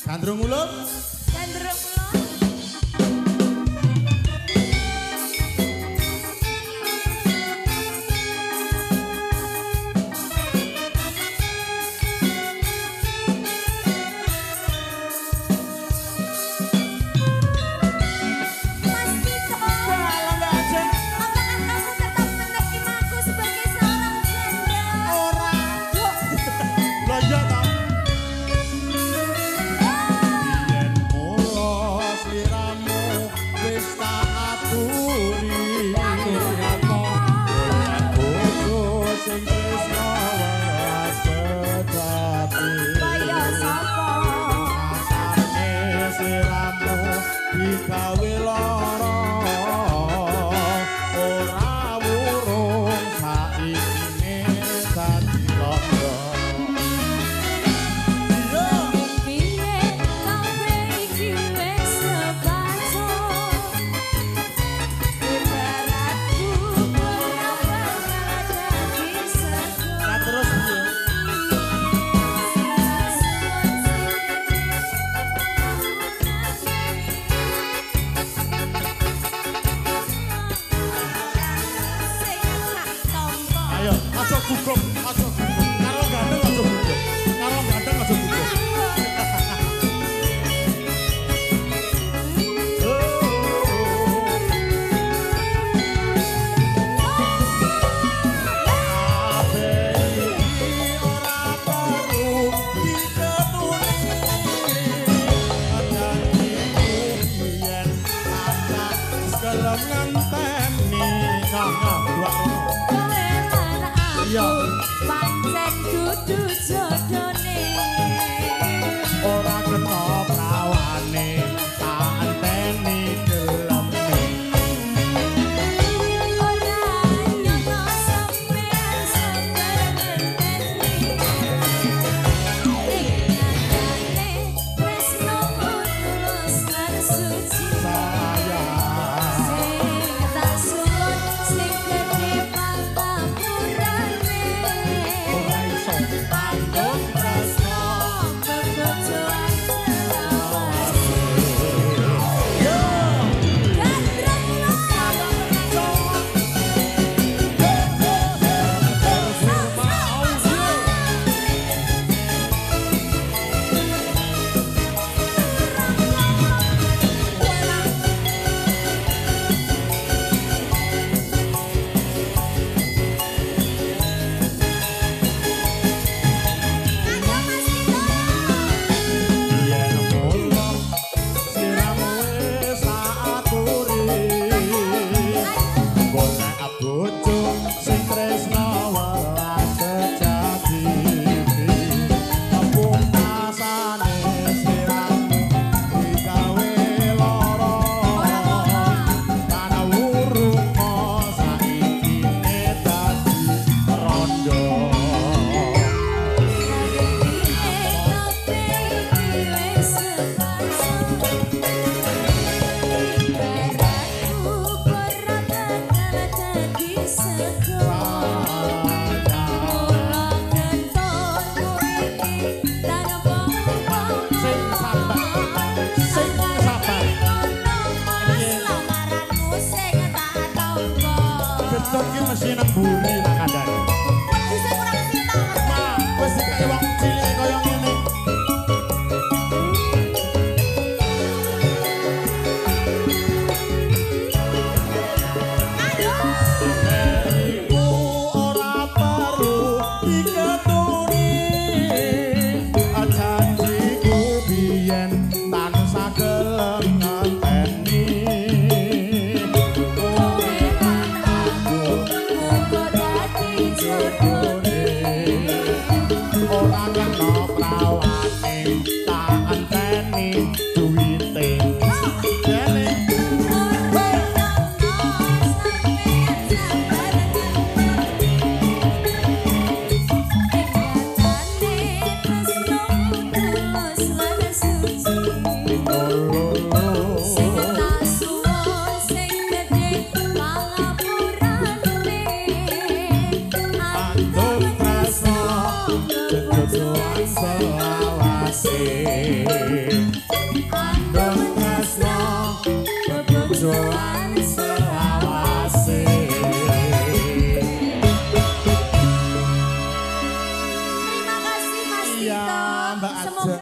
Gandrung ulun. Gandrung ulun. Pancen dudu jodone ora kena prawane tak enteni geleme ora nyono sampean sampeyan ngene tresno tulus lan suci saya sing tak suwun sing gedhe pangapurane ora iso panggung tresno kebojoan selawas yo gandrung yen mulo siramu wis aturi golek bojo sing tresno welas sejati pungkasane siramu digawe lara kana urung saiki dadi rondo Betul ki mesti nang buri tak kandhane. Ma, wis dikake wong cilik kaya ngene. Iku ora perlu diketuni. Janjiku biyen tansah gelem ngenteni. Ora kena prawane tak enteni duwite dene antuk tresno kejodohan selawase kasih